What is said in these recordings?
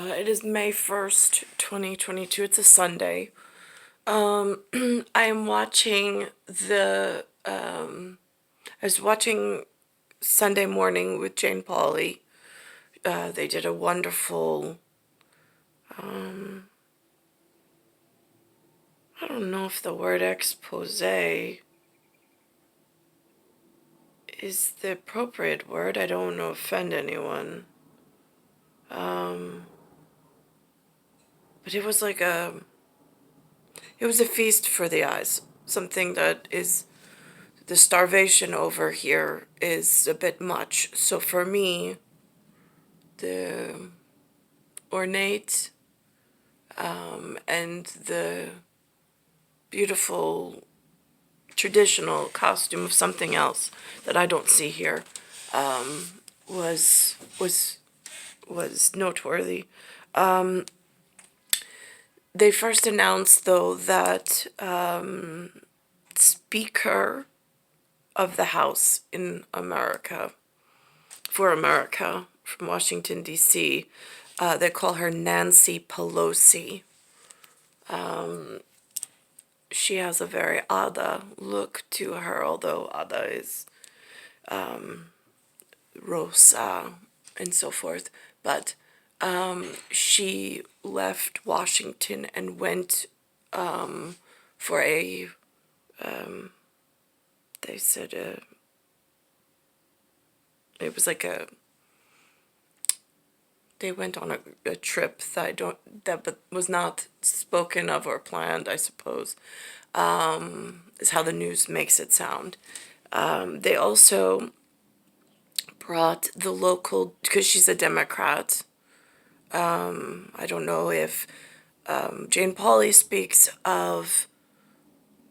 It is May 1st, 2022. It's a Sunday. I am watching I was watching Sunday Morning with Jane Pauley. They did a wonderful, I don't know if the word expose is the appropriate word. I don't want to offend anyone. But it was it was a feast for the eyes. Something that is, the starvation over here is a bit much. So for me, the ornate and the beautiful traditional costume of something else that I don't see here was noteworthy. They first announced, though, that Speaker of the House in America, for America, from Washington, D.C., they call her Nancy Pelosi. She has a very Ada look to her, although Ada is Rosa and so forth. But she left Washington and went for a, they said it was like they went on a trip that was not spoken of or planned, I suppose, is how the news makes it sound. They also brought the local, because she's a Democrat. I don't know if Jane Pauley speaks of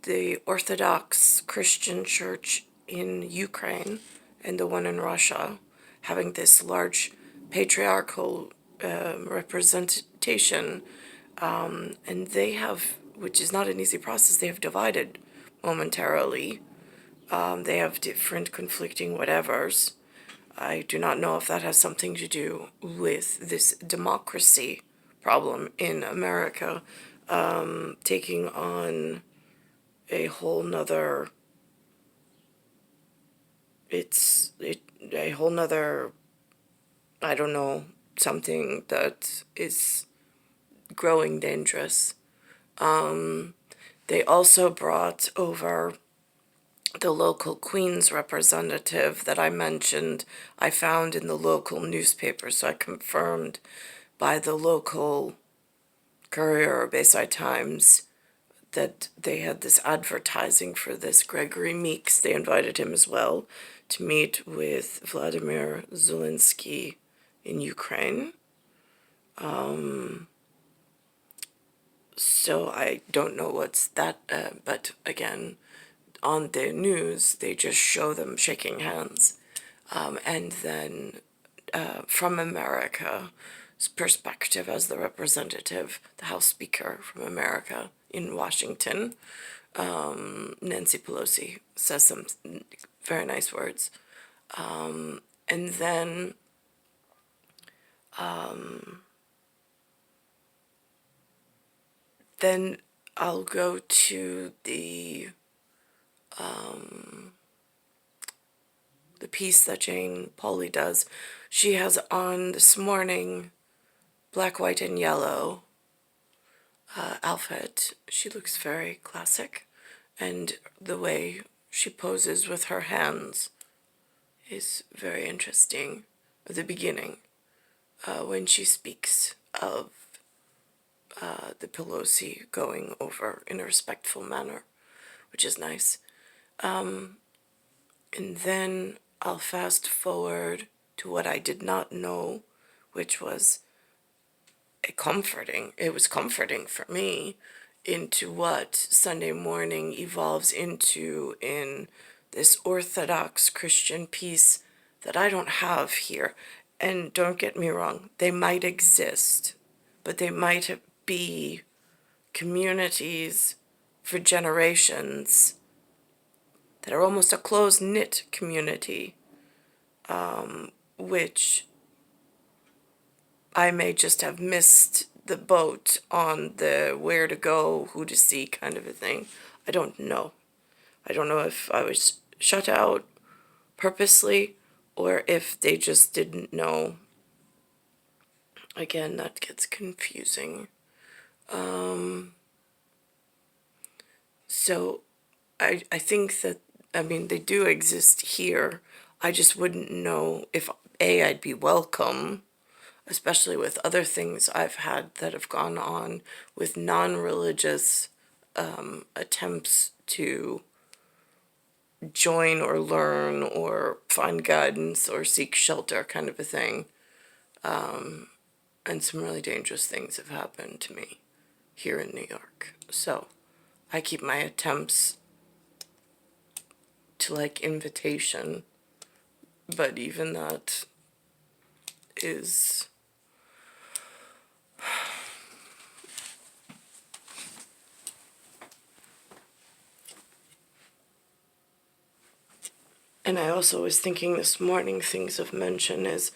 the Orthodox Christian church in Ukraine and the one in Russia having this large patriarchal representation, and they have, which is not an easy process, they have divided momentarily. They have different conflicting whatevers. I do not know if that has something to do with this democracy problem in America taking on a whole nother, a whole nother, I don't know, something that is growing dangerous. They also brought over the local Queens representative that I mentioned. I found in the local newspaper, so I confirmed by the local Courier or Bayside Times that they had this advertising for this Gregory Meeks. They invited him as well to meet with Vladimir Zelensky in Ukraine. So I don't know what's that, but again, on the news, they just show them shaking hands. And then from America's perspective as the representative, the House Speaker from America in Washington, Nancy Pelosi says some very nice words. And then I'll go to the piece that Jane Pauley does. She has on this morning black, white, and yellow outfit. She looks very classic, and the way she poses with her hands is very interesting. At the beginning, when she speaks of the Pelosi going over in a respectful manner, which is nice. And then I'll fast forward to what I did not know, which was it was comforting for me, into what Sunday morning evolves into in this Orthodox Christian piece that I don't have here. And don't get me wrong, they might exist, but they might be communities for generations that are almost a close-knit community, which I may just have missed the boat on the where to go, who to see kind of a thing. I don't know. I don't know if I was shut out purposely or if they just didn't know. Again, that gets confusing. So I think that, I mean, they do exist here. I just wouldn't know if I'd be welcome, especially with other things I've had that have gone on with non-religious attempts to join or learn or find guidance or seek shelter kind of a thing. And some really dangerous things have happened to me here in New York. So I keep my attempts to like invitation, but even that is and I also was thinking this morning, things of mention is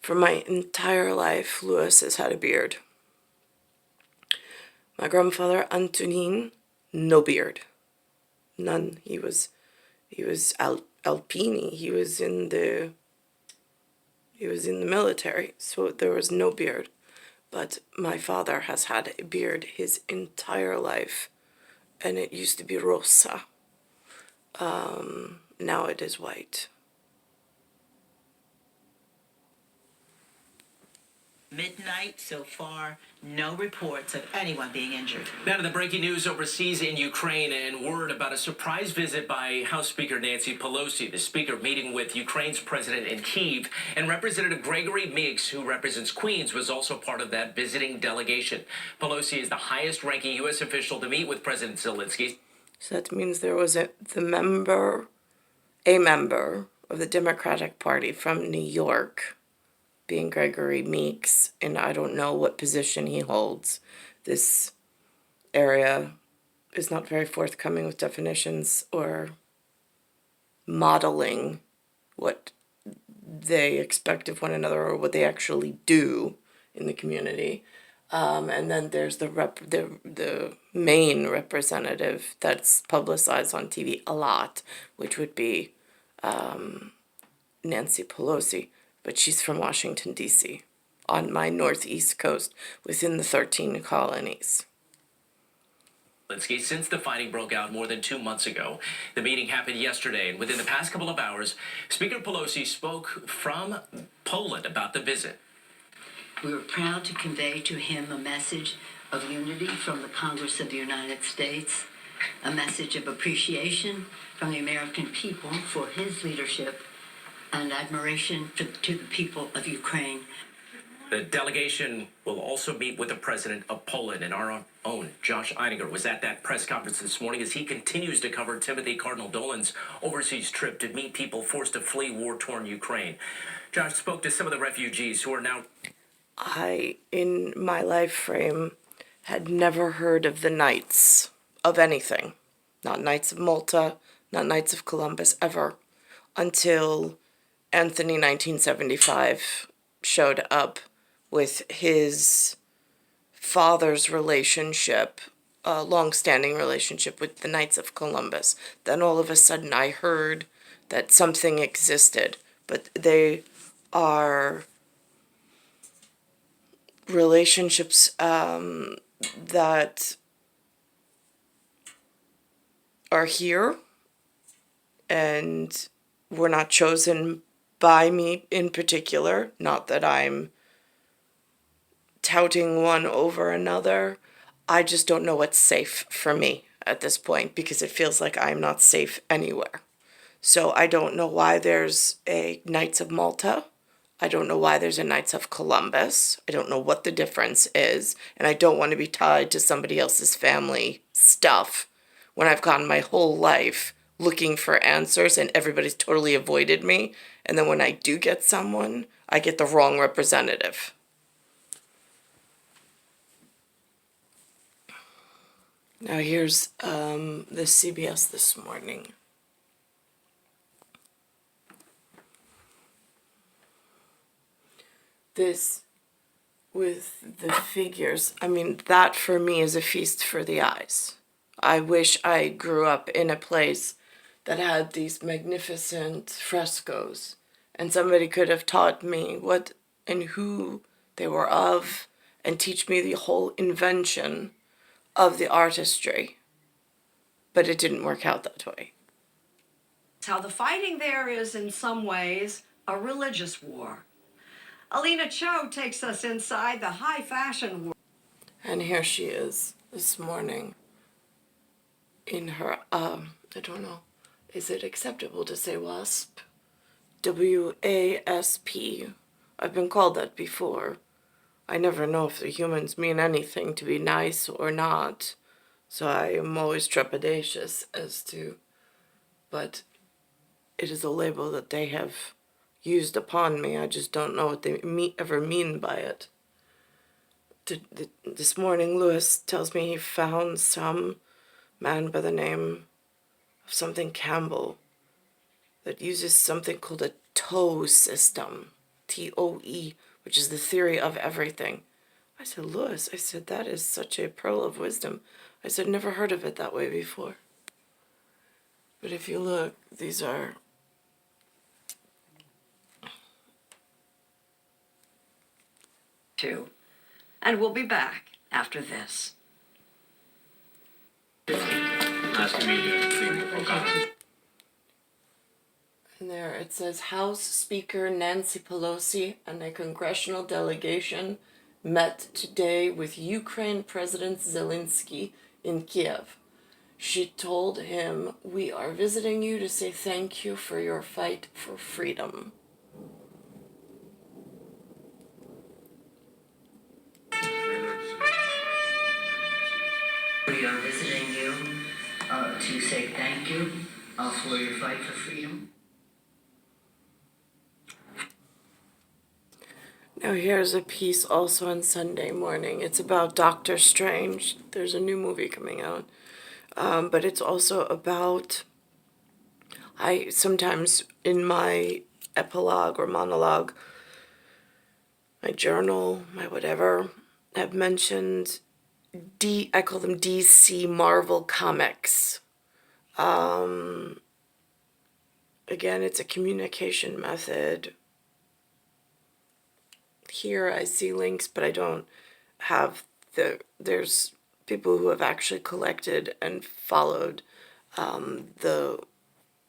for my entire life Louis has had a beard. My grandfather Antonin, no beard. None. He was Alpini. He was in the military, so there was no beard. But my father has had a beard his entire life, and it used to be rosa. Now it is white. Midnight so far, no reports of anyone being injured. Now to the breaking news overseas in Ukraine and word about a surprise visit by House Speaker Nancy Pelosi. The speaker meeting with Ukraine's president in Kyiv, and Representative Gregory Meeks, who represents Queens, was also part of that visiting delegation. Pelosi is the highest-ranking U.S. official to meet with President Zelensky. So that means there was a member of the Democratic Party from New York, being Gregory Meeks, and I don't know what position he holds. This area is not very forthcoming with definitions or modeling what they expect of one another or what they actually do in the community. And then there's the main representative that's publicized on TV a lot, which would be Nancy Pelosi. But she's from Washington, D.C., on my northeast coast, within the 13 colonies. Since the fighting broke out more than 2 months ago, the meeting happened yesterday, and within the past couple of hours, Speaker Pelosi spoke from Poland about the visit. We were proud to convey to him a message of unity from the Congress of the United States, a message of appreciation from the American people for his leadership, and admiration to the people of Ukraine. The delegation will also meet with the president of Poland, and our own Josh Eininger was at that press conference this morning as he continues to cover Timothy Cardinal Dolan's overseas trip to meet people forced to flee war-torn Ukraine. Josh spoke to some of the refugees who are now... I, in my life frame, had never heard of the Knights of anything. Not Knights of Malta, not Knights of Columbus, ever, until Anthony 1975 showed up with his father's relationship, a long-standing relationship with the Knights of Columbus. Then all of a sudden I heard that something existed, but they are relationships that are here and were not chosen by me in particular. Not that I'm touting one over another. I just don't know what's safe for me at this point because it feels like I'm not safe anywhere. So I don't know why there's a Knights of Malta. I don't know why there's a Knights of Columbus. I don't know what the difference is. And I don't want to be tied to somebody else's family stuff when I've gone my whole life looking for answers and everybody's totally avoided me. And then when I do get someone, I get the wrong representative. Now here's the CBS this morning. This with the figures. I mean, that for me is a feast for the eyes. I wish I grew up in a place that had these magnificent frescoes and somebody could have taught me what and who they were of and teach me the whole invention of the artistry. But it didn't work out that way. How the fighting there is in some ways a religious war. Alina Cho takes us inside the high fashion world. And here she is this morning in her, I don't know, is it acceptable to say WASP? WASP. I've been called that before. I never know if the humans mean anything to be nice or not, so I am always trepidatious as to, but it is a label that they have used upon me. I just don't know what they ever mean by it. This morning, Lewis tells me he found some man by the name of something Campbell that uses something called a TOE system, TOE, which is the theory of everything. I said, Lewis, I said, that is such a pearl of wisdom. I said, never heard of it that way before. But if you look, these are Too. And we'll be back after this. Asking me to think about and there it says House Speaker Nancy Pelosi and a congressional delegation met today with Ukraine President Zelensky in Kiev. She told him, "We are visiting you to say thank you for your fight for freedom." We are visiting you to say thank you for your fight for freedom. Now here's a piece also on Sunday morning. It's about Doctor Strange. There's a new movie coming out. But it's also about, I sometimes in my epilogue or monologue, my journal, my whatever, have mentioned I call them DC Marvel comics. Again, it's a communication method. Here I see links, but I don't have there's people who have actually collected and followed the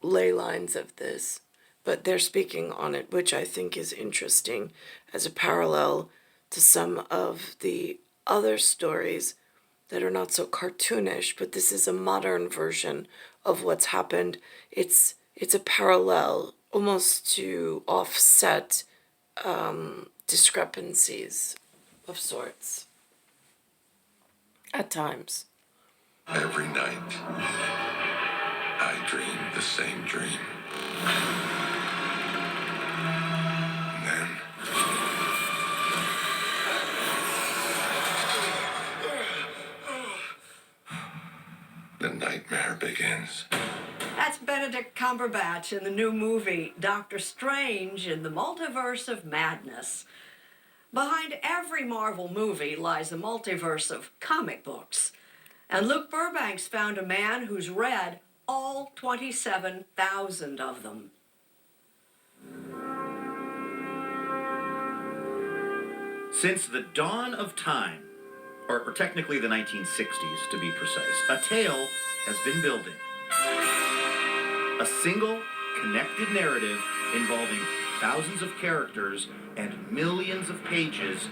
ley lines of this, but they're speaking on it, which I think is interesting as a parallel to some of the other stories that are not so cartoonish, but this is a modern version of what's happened. It's a parallel, almost to offset discrepancies of sorts at times. Every night, I dream the same dream. And then, the nightmare begins. That's Benedict Cumberbatch in the new movie Doctor Strange in the Multiverse of Madness. Behind every Marvel movie lies a multiverse of comic books. And Luke Burbank's found a man who's read all 27,000 of them. Since the dawn of time, or technically the 1960s to be precise, a tale has been building. A single, connected narrative involving thousands of characters and millions of pages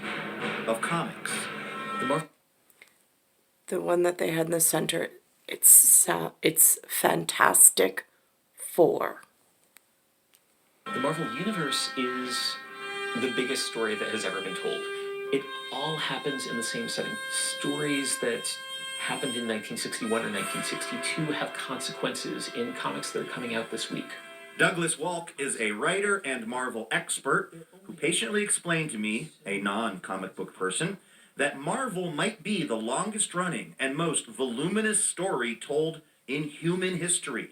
of comics. The one that they had in the center, it's Fantastic Four. The Marvel Universe is the biggest story that has ever been told. It all happens in the same setting. Stories that happened in 1961 or 1962 have consequences in comics that are coming out this week. Douglas Walk is a writer and Marvel expert who patiently explained to me, a non-comic book person, that Marvel might be the longest running and most voluminous story told in human history.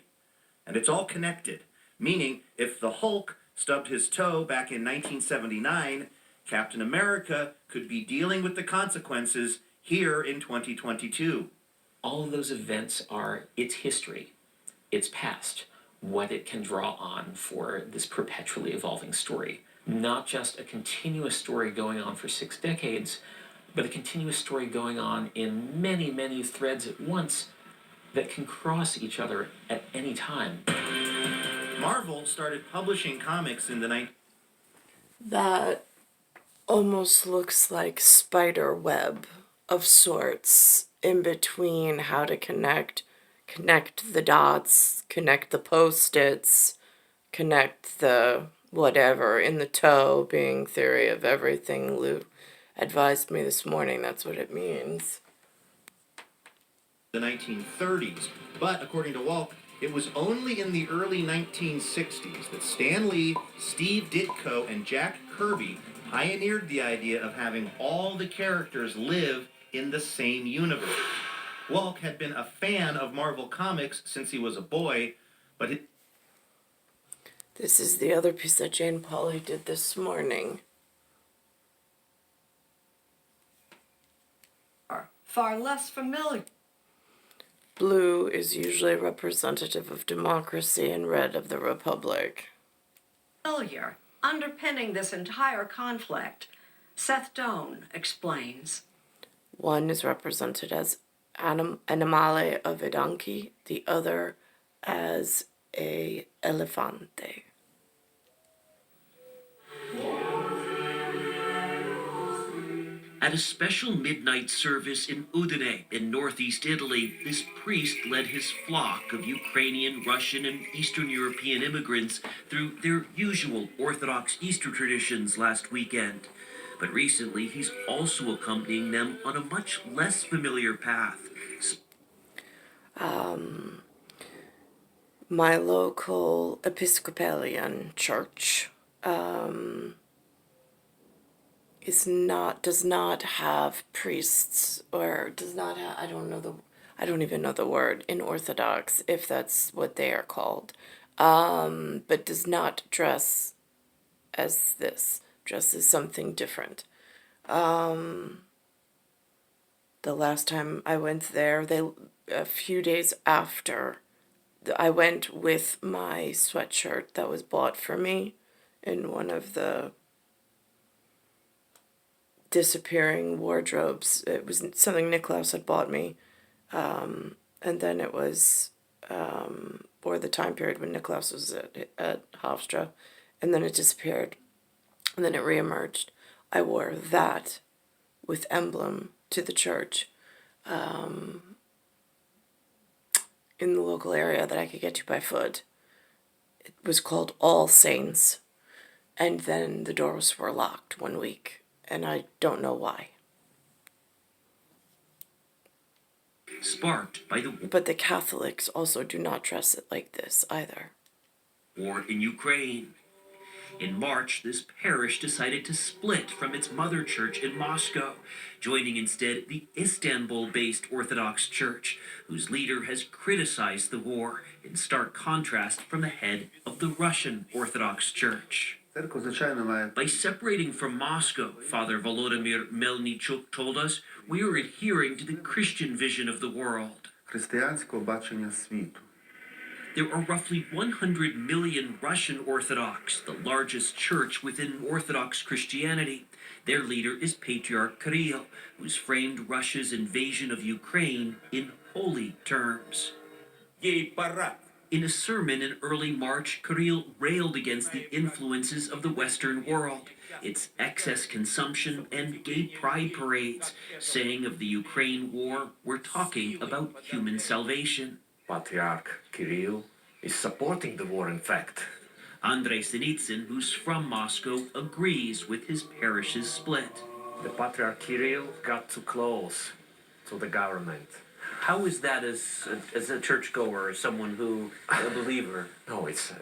And it's all connected, meaning if the Hulk stubbed his toe back in 1979, Captain America could be dealing with the consequences here in 2022. All of those events are its history, its past, what it can draw on for this perpetually evolving story. Not just a continuous story going on for 6 decades, but a continuous story going on in many, many threads at once that can cross each other at any time. Marvel started publishing comics in the That almost looks like spider web of sorts in between how to connect the dots, connect the post-its, connect the whatever in the toe being theory of everything. Lou advised me this morning that's what it means. the 1930s. But according to Walk, it was only in the early 1960s that Stan Lee, Steve Ditko, and Jack Kirby pioneered the idea of having all the characters live in the same universe. Walk had been a fan of Marvel Comics since he was a boy, but This is the other piece that Jane Pauley did this morning. Far less familiar. Blue is usually representative of democracy and red of the republic. Underpinning this entire conflict, Seth Doane explains. One is represented as animale of a donkey, the other as a elefante. At a special midnight service in Udine in northeast Italy, this priest led his flock of Ukrainian, Russian, and Eastern European immigrants through their usual Orthodox Easter traditions last weekend. But recently, he's also accompanying them on a much less familiar path. My local Episcopalian church does not have priests, or does not have, I don't even know the word in Orthodox, if that's what they are called, but does not dress as this, dresses something different. The last time I went there, a few days after, I went with my sweatshirt that was bought for me in one of the disappearing wardrobes. It was something Nicklaus had bought me, and then it was or the time period when Nicklaus was at Hofstra, and then it disappeared, and then it reemerged. I wore that with emblem to the church in the local area that I could get to by foot. It was called All Saints, and then the doors were locked one week. And I don't know why. Sparked by the But the Catholics also do not dress it like this either. war in Ukraine. In March, this parish decided to split from its mother church in Moscow, joining instead the Istanbul-based Orthodox Church, whose leader has criticized the war, in stark contrast from the head of the Russian Orthodox Church. By separating from Moscow, Father Volodymyr Melnichuk told us, we are adhering to the Christian vision of the world. There are roughly 100 million Russian Orthodox, the largest church within Orthodox Christianity. Their leader is Patriarch Kirill, who's framed Russia's invasion of Ukraine in holy terms. In a sermon in early March, Kirill railed against the influences of the Western world, its excess consumption and gay pride parades, saying of the Ukraine war, we're talking about human salvation. Patriarch Kirill is supporting the war, in fact. Andrei Sinitsyn, who's from Moscow, agrees with his parish's split. The Patriarch Kirill got too close to the government. How is that as a churchgoer, as someone who, a believer? No, it's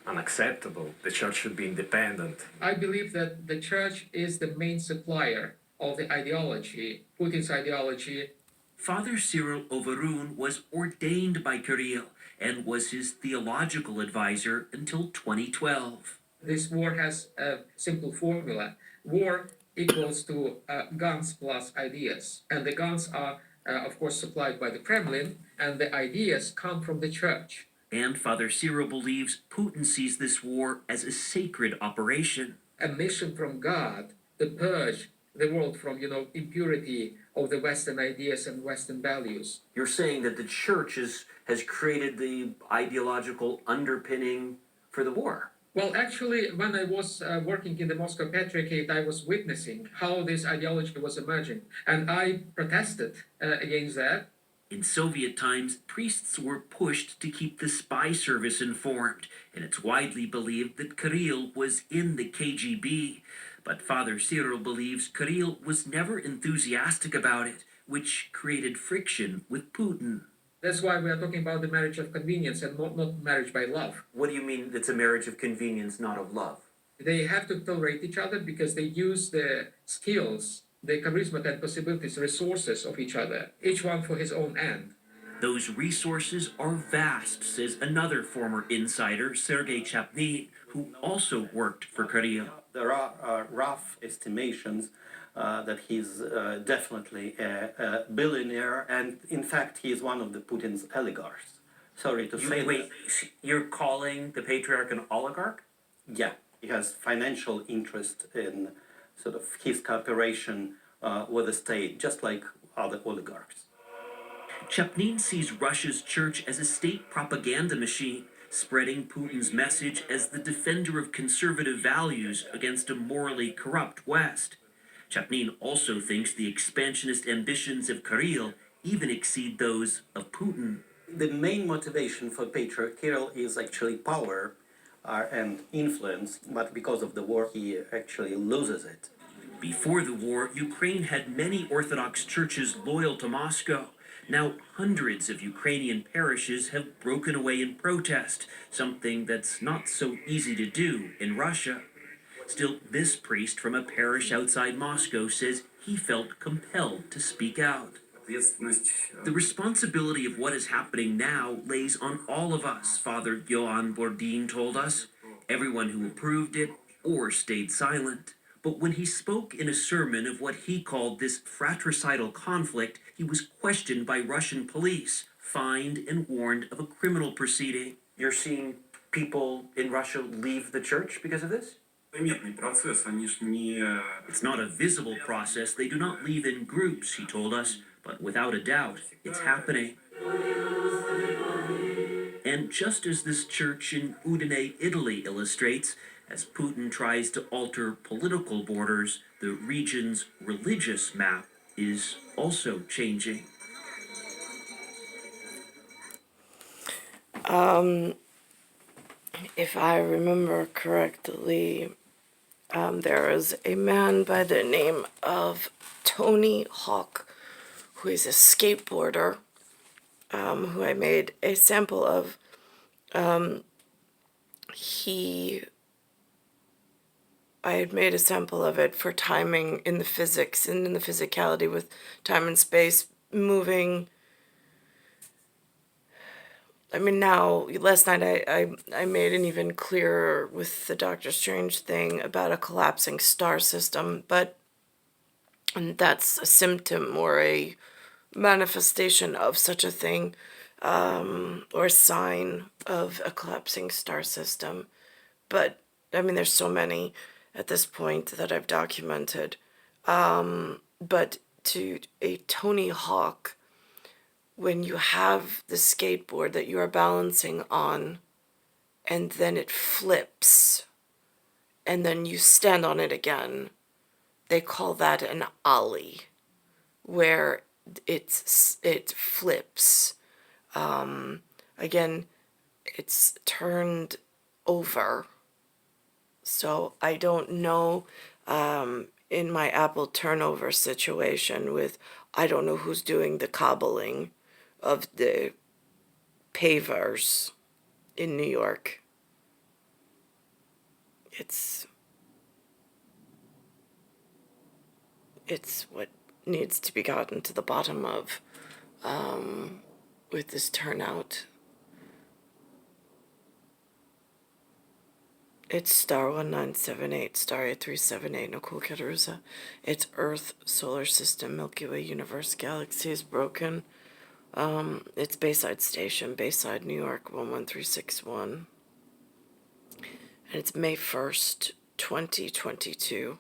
unacceptable. The church should be independent. I believe that the church is the main supplier of the ideology, Putin's ideology. Father Cyril Overun was ordained by Kirill and was his theological advisor until 2012. This war has a simple formula. War equals to guns plus ideas. And the guns are, of course, supplied by the Kremlin, and the ideas come from the church. And Father Cyril believes Putin sees this war as a sacred operation. A mission from God to purge the world from, impurity of the Western ideas and Western values. You're saying that the church has created the ideological underpinning for the war. Well, actually, when I was working in the Moscow Patriarchate, I was witnessing how this ideology was emerging, and I protested against that. In Soviet times, priests were pushed to keep the spy service informed, and it's widely believed that Kirill was in the KGB. But Father Cyril believes Kirill was never enthusiastic about it, which created friction with Putin. That's why we are talking about the marriage of convenience and not marriage by love. What do you mean it's a marriage of convenience, not of love? They have to tolerate each other because they use the skills, the charisma and possibilities, resources of each other, each one for his own end. Those resources are vast, says another former insider, Sergei Chapnin, who also worked for Kirill. There are rough estimations that he's definitely a billionaire, and in fact, he is one of the Putin's oligarchs. Sorry to say Wait, you're calling the patriarch an oligarch? Yeah, he has financial interest in sort of his cooperation with the state, just like other oligarchs. Chapnin sees Russia's church as a state propaganda machine, spreading Putin's message as the defender of conservative values against a morally corrupt West. Chapnin also thinks the expansionist ambitions of Kirill even exceed those of Putin. The main motivation for Patriarch Kirill is actually power and influence, but because of the war, he actually loses it. Before the war, Ukraine had many Orthodox churches loyal to Moscow. Now, hundreds of Ukrainian parishes have broken away in protest, something that's not so easy to do in Russia. Still, this priest from a parish outside Moscow says he felt compelled to speak out. The responsibility of what is happening now lays on all of us, Father Ioan Bordin told us, everyone who approved it or stayed silent. But when he spoke in a sermon of what he called this fratricidal conflict, he was questioned by Russian police, fined and warned of a criminal proceeding. You're seeing people in Russia leave the church because of this? It's not a visible process. They do not leave in groups, he told us, but without a doubt, it's happening. And just as this church in Udine, Italy illustrates, as Putin tries to alter political borders, the region's religious map is also changing. If I remember correctly, there is a man by the name of Tony Hawk, who is a skateboarder, who I made a sample of. I had made a sample of it for timing in the physics and in the physicality with time and space moving. I mean, now, last night I made an even clearer with the Doctor Strange thing about a collapsing star system, and that's a symptom or a manifestation of such a thing, or a sign of a collapsing star system. But, I mean, there's so many at this point that I've documented. But to a Tony Hawk, when you have the skateboard that you are balancing on, and then it flips, and then you stand on it again, they call that an ollie, where it flips. Again, it's turned over. So I don't know, in my Apple turnover situation with, I don't know who's doing the cobbling of the pavers in New York. It's what needs to be gotten to the bottom of with this turnout. It's star 1978, star 8378, Nicole Cattaruzza. It's Earth, solar system, Milky Way, universe, galaxy is broken. It's Bayside Station, Bayside, New York, 11361. And it's May 1st, 2022.